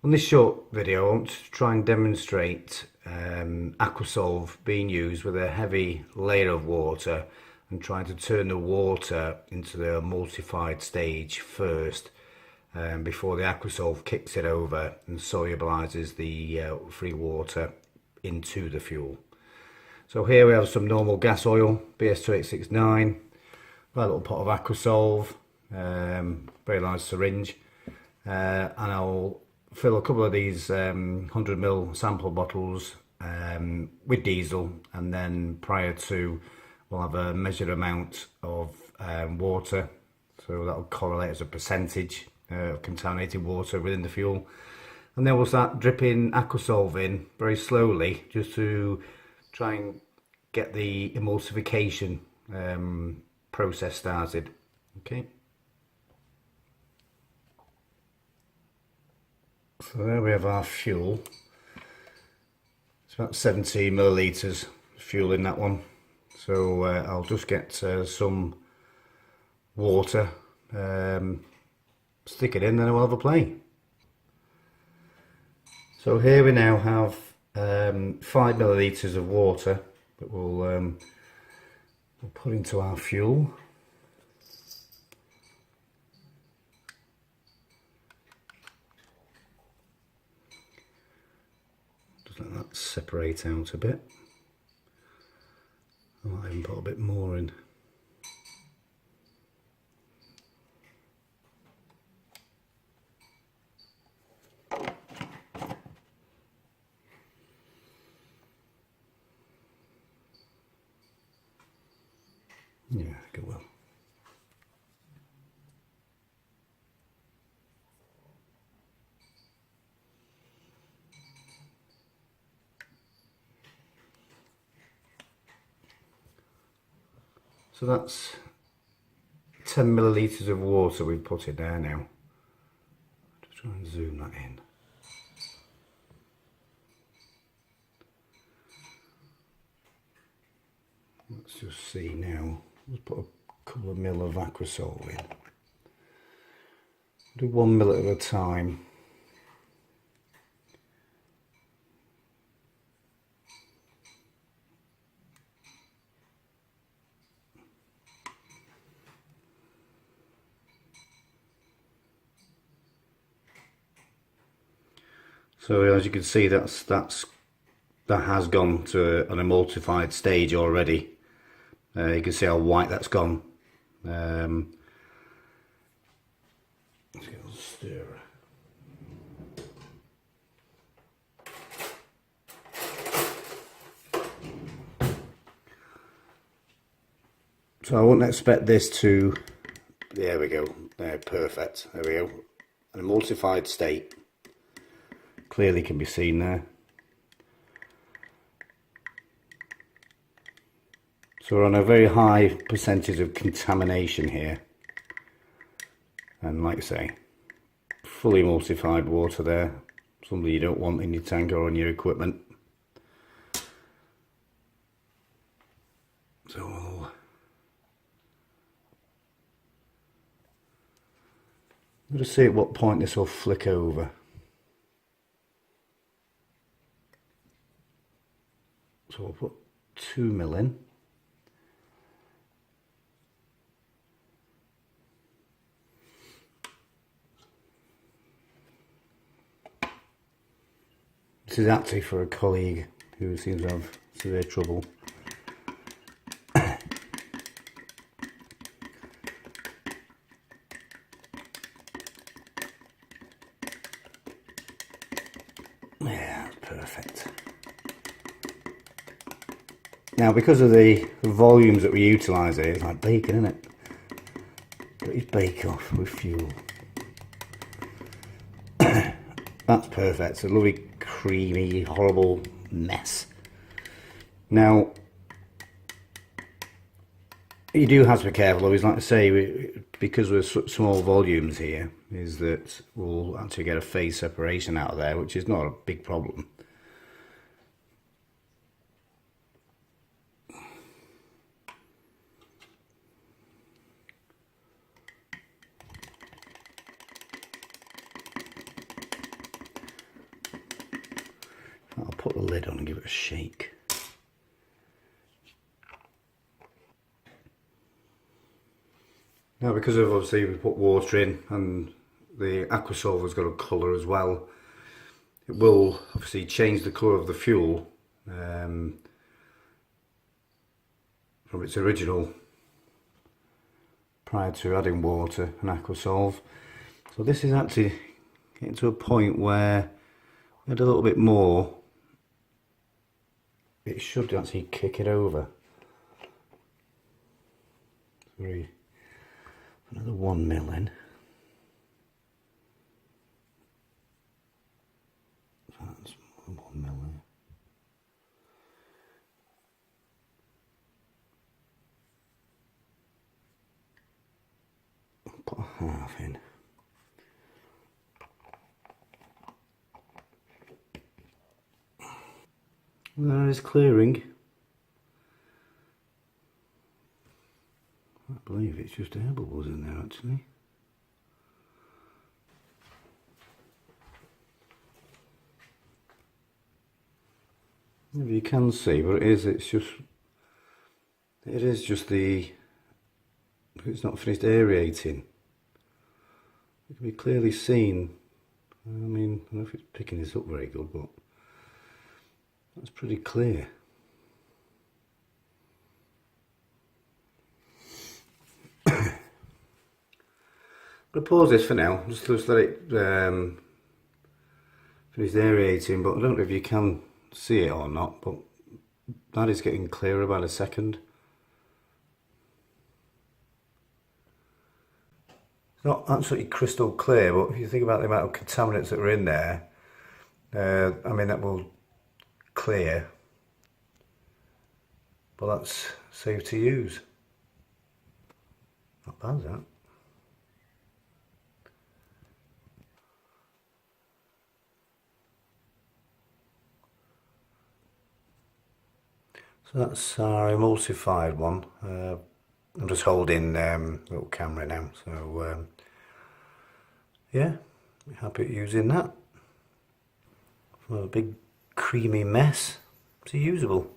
On this short video, I want to try and demonstrate Aquasolve being used with a heavy layer of water and trying to turn the water into the emulsified stage first before the Aquasolve kicks it over and solubilizes the free water into the fuel. So here we have some normal gas oil, BS2869, a little pot of Aquasolve, very large syringe, and I'll fill a couple of these 100ml sample bottles with diesel, and then prior to we'll have a measured amount of water, so that will correlate as a percentage of contaminated water within the fuel, and then we'll start dripping Aquasolve in very slowly just to try and get the emulsification process started. Okay. So there we have our fuel. It's about 70 millilitres fuel in that one. So I'll just get some water, stick it in, then we'll have a play. So here we now have 5 millilitres of water that we'll put into our fuel. Let that separate out a bit. I might even put a bit more in. Yeah, I think it will. So that's 10 millilitres of water we've put in there now. Just try and zoom that in. Let's just see now. Let's put a couple of mil of Aquasolve in. Do 1 mil at a time. So as you can see, that has gone to an emulsified stage already. You can see how white that's gone. Let's get a little stirrer. So I wouldn't expect this to, there we go, there, perfect, there we go. An emulsified state clearly can be seen there. So we're on a very high percentage of contamination here, and like I say, fully emulsified water there, something you don't want in your tank or on your equipment. So I'm going to see at what point this will flick over. So we'll put 2 mil in. This is actually for a colleague who seems to have severe trouble. Yeah, perfect. Now, because of the volumes that we utilise here, it's like bacon, isn't it? British Bake Off with fuel. That's perfect. It's a lovely, creamy, horrible mess. Now, you do have to be careful, always, like I say, because we're small volumes here, is that we'll actually get a phase separation out of there, which is not a big problem. put the lid on and give it a shake. Now, because of obviously we put water in and the Aquasolve has got a colour as well, it will obviously change the colour of the fuel from its original prior to adding water and Aquasolve. So this is actually getting to a point where we add a little bit more, it should actually kick it over. Sorry, another 1 mil in. That's 1 mil in. Put a half in. There is clearing. I believe it's just air bubbles in there actually. Maybe you can see, but it is just the, it's not finished aerating. It can be clearly seen. I mean, I don't know if it's picking this up very good, but that's pretty clear. I'm going to pause this for now, just let it finish aerating, but I don't know if you can see it or not, but that is getting clearer by the second. It's not absolutely crystal clear, but if you think about the amount of contaminants that are in there, I mean, that will clear, but that's safe to use. Not bad, that. So that's our emulsified one. I'm just holding little camera now, so yeah, happy using that. From a big creamy mess to usable.